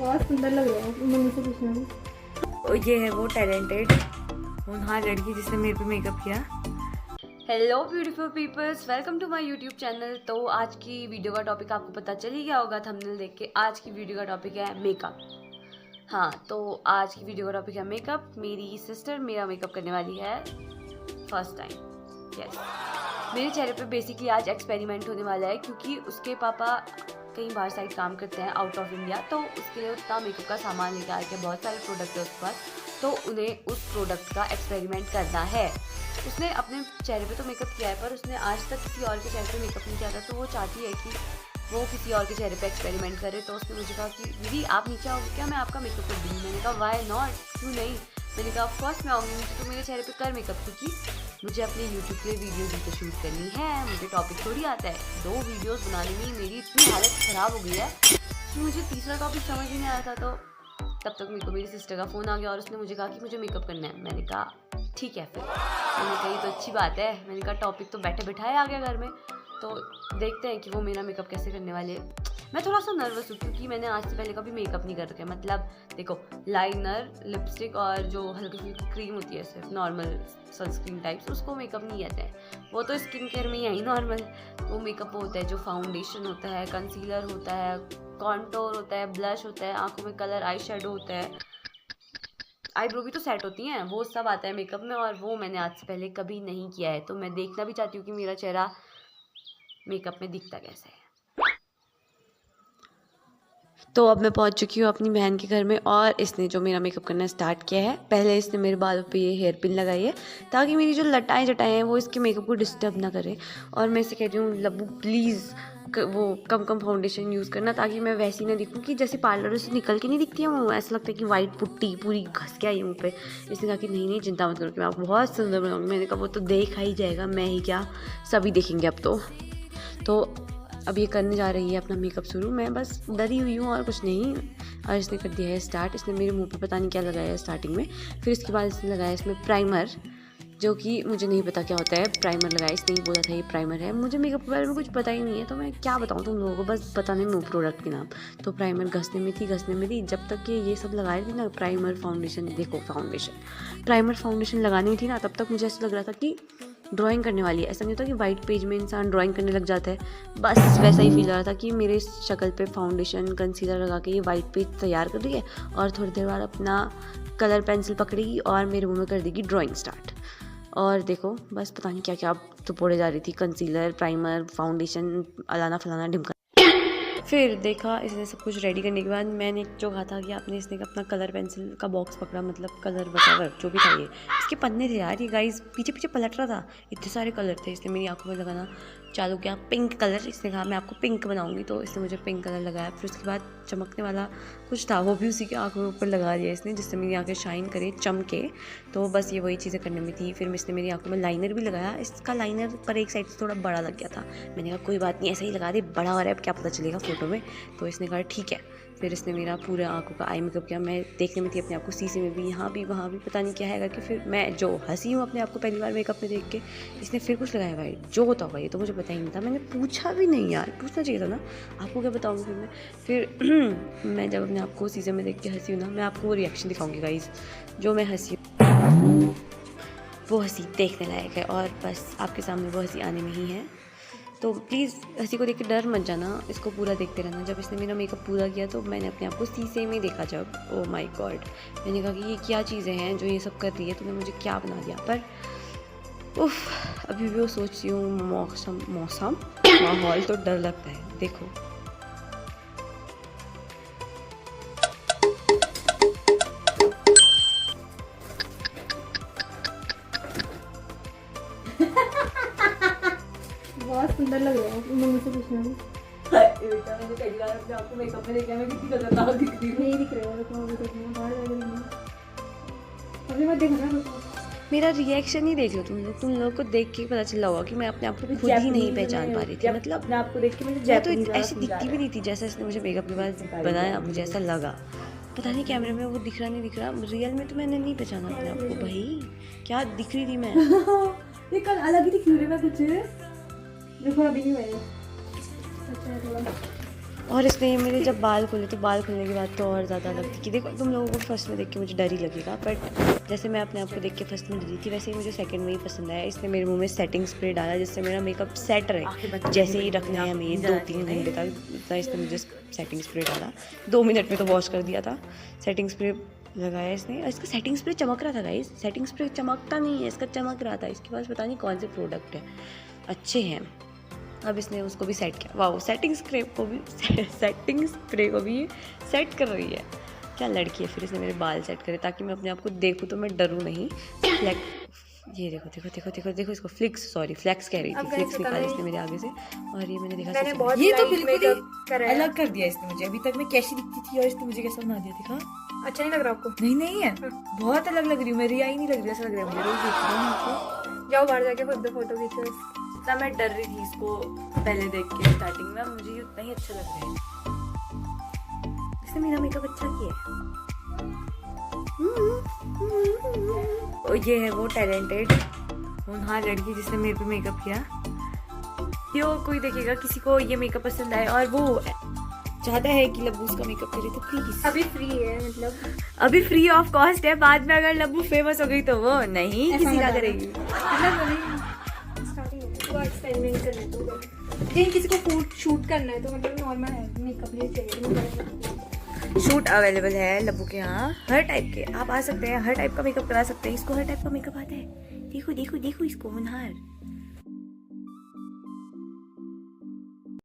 बहुत सुंदर लग रहा है, मम्मी से पूछना। और ये है वो टैलेंटेड होनहार लड़की जिसने मेरे पे मेकअप किया। Hello beautiful peoples, welcome to my YouTube channel. तो आज की वीडियो का टॉपिक आपको पता चल ही गया होगा थंबनेल देख के। आज की वीडियो का टॉपिक है मेकअप। हाँ, तो आज की वीडियो का टॉपिक है मेकअप। मेरी सिस्टर मेरा मेकअप करने वाली है फर्स्ट टाइम। यस, मेरे चेहरे पे बेसिकली आज एक्सपेरिमेंट होने वाला है, क्योंकि उसके पापा कहीं बाहर साइड काम करते हैं आउट ऑफ इंडिया, तो उसके लिए उतना मेकअप का सामान लेके आए के बहुत सारे प्रोडक्ट है उसके पास, तो उन्हें उस प्रोडक्ट का एक्सपेरिमेंट करना है। उसने अपने चेहरे पे तो मेकअप किया है, पर उसने आज तक किसी और के चेहरे पे मेकअप नहीं किया था, तो वो चाहती है कि वो किसी और के चेहरे पे एक्सपेरिमेंट करे। तो उसने मुझे कहा कि दीदी आप नीचे आओगे क्या, मैं आपका मेकअप कर दूँगी। मैंने कहा वाई नॉट, क्यों नहीं। मैंने कहा ऑफकोर्स मैं आऊँगी, मुझे तो मेरे चेहरे पे कर मेकअप, क्योंकि मुझे अपने यूट्यूब के लिए वीडियो भी तो शूट करनी है। मुझे टॉपिक थोड़ी आता है। 2 वीडियोस बनाने में मेरी इतनी हालत ख़राब हो गई है कि मुझे तीसरा टॉपिक समझ ही नहीं आया था। तो तब तक मेरे को मेरी सिस्टर का फ़ोन आ गया और उसने मुझे कहा कि मुझे मेकअप करना है। मैंने कहा ठीक है फिर। मैंने कही तो अच्छी बात है। मैंने कहा टॉपिक तो बैठे बैठाए आ गया घर में, तो देखते हैं कि वो मेरा मेकअप कैसे करने वाले हैं। मैं थोड़ा सा नर्वस हूँ, क्योंकि मैंने आज से पहले कभी मेकअप नहीं कर रखा है। मतलब देखो, लाइनर, लिपस्टिक और जो हल्की फुल्की क्रीम होती है सिर्फ नॉर्मल सनस्क्रीन टाइप्स, उसको मेकअप नहीं कहते हैं। वो तो स्किन केयर में ही आई नॉर्मल। वो मेकअप होता है जो फाउंडेशन होता है, कंसीलर होता है, कॉन्टोर होता है, ब्लश होता है, आंखों में कलर, आई शेडो होता है, आईब्रो भी तो सेट होती हैं, वो सब आता है मेकअप में। और वो मैंने आज से पहले कभी नहीं किया है, तो मैं देखना भी चाहती हूँ कि मेरा चेहरा मेकअप में दिखता कैसे है। तो अब मैं पहुंच चुकी हूँ अपनी बहन के घर में, और इसने जो मेरा मेकअप करना स्टार्ट किया है, पहले इसने मेरे बालों पे ये हेयर पिन लगाई है ताकि मेरी जो लटाएं जटाएं हैं वो इसके मेकअप को डिस्टर्ब ना करें। और मैं इसे कह रही हूँ लब्बू प्लीज़ वो कम कम फाउंडेशन यूज़ करना, ताकि मैं वैसी ना दिखूँ कि जैसे पार्लर से निकल के नहीं दिखती है वो, ऐसा लगता है कि वाइट पुट्टी पूरी घस के आई मुँह पे। इसने कहा कि नहीं नहीं चिंता मत करो कि मैं आपको बहुत सुंदर बनाऊँगी। मैंने कहा वो तो देखा ही जाएगा, मैं ही क्या सभी देखेंगे अब तो अब ये करने जा रही है अपना मेकअप शुरू। मैं बस डरी हुई हूँ और कुछ नहीं। और इसने कर दिया है स्टार्ट। इसने मेरे मुंह पे पता नहीं क्या लगाया है स्टार्टिंग में, फिर इसके बाद इसने लगाया इसमें प्राइमर, जो कि मुझे नहीं पता क्या होता है। प्राइमर लगाया, इसने ही बोला था ये प्राइमर है। मुझे मेकअप के बारे में कुछ पता ही नहीं है, तो मैं क्या बताऊँ तुम लोगों को, बस पता नहीं वो प्रोडक्ट के नाम। तो प्राइमर घसने में थी। जब तक ये सब लगा रही थी ना, प्राइमर फाउंडेशन, देखो फाउंडेशन, प्राइमर फाउंडेशन लगानी हुई थी ना, तब तक मुझे ऐसा लग रहा था कि ड्राइंग करने वाली है। ऐसा नहीं होता कि वाइट पेज में इंसान ड्राइंग करने लग जाता है, बस वैसा ही फील हो रहा था कि मेरे शक्ल पे फाउंडेशन कंसीलर लगा के ये वाइट पेज तैयार कर रही है, और थोड़ी देर बाद अपना कलर पेंसिल पकड़ेगी और मेरे मुंह में कर देगी ड्राइंग स्टार्ट। और देखो बस पता नहीं क्या क्या तो पोड़े जा रही थी, कंसीलर, प्राइमर, फाउंडेशन, अलाना फलाना ढिमका। फिर देखा इसने सब कुछ रेडी करने के बाद मैंने जो कहा था कि आपने, इसने अपना कलर पेंसिल का बॉक्स पकड़ा, मतलब कलर वगैरह जो भी था, ये इसके पन्ने थे यार, ये गाइस पीछे पीछे पलट रहा था, इतने सारे कलर थे। इसने मेरी आंखों में लगाना चालू किया पिंक कलर। इसने कहा मैं आपको पिंक बनाऊंगी, तो इसने मुझे पिंक कलर लगाया। फिर उसके बाद चमकने वाला कुछ था, वो भी उसी के आँखों में ऊपर लगा दिया इसने, जिससे मेरी आँखें शाइन करे, चमके। तो बस ये वही चीज़ें करने में थी। फिर इसने मेरी आंखों में लाइनर भी लगाया। इसका लाइनर पर एक साइड से थोड़ा बड़ा लग गया था। मैंने कहा कोई बात नहीं, ऐसा ही लगा दे, बड़ा हो रहा है अब क्या पता चलेगा फ़ोटो में। तो इसने कहा ठीक है। फिर इसने मेरा पूरे आंखों का आई मेकअप किया। मैं देखने में थी अपने आप को शीशे में भी, यहाँ भी वहाँ भी, पता नहीं क्या है कि फिर मैं जो हंसी हूँ अपने आप को पहली बार मेकअप में देख के। इसने फिर कुछ लगाया भाई, जो होता होगा ये तो मुझे पता ही नहीं था। मैंने पूछा भी नहीं यार, पूछना चाहिए था ना, आपको क्या बताऊँगी फिर मैं जब अपने आप को शीशे में देख के हंसी हूँ ना, मैं आपको वो रिएक्शन दिखाऊँगी गाइस, जो मैं हंसी हूँ वो हंसी देखने लायक है, और बस आपके सामने वो हंसी आने में ही है। तो प्लीज़ हंसी को देख के डर मत जाना, इसको पूरा देखते रहना। जब इसने मेरा मेकअप पूरा किया तो मैंने अपने आप को शीशे में देखा जब, ओ माय गॉड, मैंने कहा कि ये क्या चीज़ें हैं जो ये सब कर रही है, तूने मुझे क्या बना दिया। पर उफ, अभी भी वो सोचती हूँ माहौल तो डर लगता है। देखो बहुत सुंदर लग रहा है, मम्मी से पूछना। बेटा मैंने पहली बार अपने आप को मेकअप में देखा, मैं कितनी खतरनाक दिख रही हूँ। नहीं दिख रहा है, तो अभी देखना बाहर जाएगा, अभी मत देखना। मेरा रिएक्शन ही देख लो तुम लोग को देख के पता चला होगा कि मैं अपने आप को खुद ही नहीं पहचान पा रही थी। मतलब अपने आप को देख के मुझे तो ऐसी दिखती भी नहीं थी जैसा इसने मुझे मेकअप के बाद बनाया, मुझे ऐसा लगा। पता नहीं कैमरे में वो दिख रहा नहीं दिख रहा, रियल में तो मैंने नहीं पहचाना अपने आप को। भाई क्या दिख रही थी मैं। ये कल अलग ही दिख रही है, मैं कुछ देखो अभी नहीं मैं अच्छा है थोड़ा। और इसने ये मेरे जब बाल खोले तो बाल खोलने के बाद तो और ज़्यादा अलग थी कि देखो तुम लोगों को फर्स्ट में देख के मुझे डर ही लगेगा, बट जैसे मैं अपने आप को देख के फर्स्ट में डरी थी वैसे ही मुझे सेकंड में ही पसंद आया। इसने मेरे मुंह में सेटिंग स्प्रे डाला जिससे मेरा मेकअप सेट रहे, जैसे ही रखना है हमें 2-3 घंटे तक। इसने मुझे सेटिंग स्प्रे डाला, 2 मिनट में तो वॉश कर दिया था। सेटिंग स्प्रे लगाया इसने और इसका सेटिंग स्प्रे चमक रहा था गाइस। सेटिंग स्प्रे चमकता नहीं है, इसका चमक रहा था। इसके पास पता नहीं कौन से प्रोडक्ट है, अच्छे हैं। अब इसने उसको भी सेट किया। वाह, सेटिंग स्प्रे को भी सेट कर रही है, क्या लड़की है। फिर इसने मेरे बाल सेट करे ताकि मैं अपने आप को देखूँ तो मैं डरूँ नहीं। ये देखो देखो देखो देखो देखो इसको फ्लेक्स कह रही थी, फ्लिक्स निकाली इसने मेरे आगे से और ये मैंने देखा ये तो बिल्कुल अलग कर दिया इसने मुझे। अभी तक मैं कैसी दिखती थी और इसने मुझे कैसा बना दिया, देखा। अच्छा नहीं लग रहा आपको? नहीं है, बहुत अलग लग रही हूँ मैं, रिया ही नहीं लग रही, ऐसा लग रहा है मुझे। रोज देख रही हूँ आपको। जाओ बाहर जाके खुद फोटो खींचो। इतना मैं डर रही थी इसको पहले देख के स्टार्टिंग में, मुझे ये उतना ही अच्छा लग रहा है। इसने मेरा मेकअप अच्छा किया है। और ये है वो टैलेंटेड होनहार लड़की जिसने मेरे पे मेकअप किया। क्यों कोई देखेगा किसी को ये मेकअप पसंद आए और वो चाहता है कि लब्बू उसका मेकअप करे तो प्लीज। अभी फ्री है, मतलब अभी फ्री ऑफ कॉस्ट है। बाद में अगर लब्बू फेमस हो गई तो वो नहीं किसी का करेगी। एक्सपेरिमेंट करने तो लेकिन किसी को शूट करना है तो मतलब नॉर्मल है, मेकअप नहीं चाहिए। शूट अवेलेबल है लब्बू के यहाँ, हर टाइप के आप आ सकते हैं, हर टाइप का मेकअप करा सकते हैं। इसको हर टाइप का मेकअप आता है। देखो देखो देखो इसको होनहार।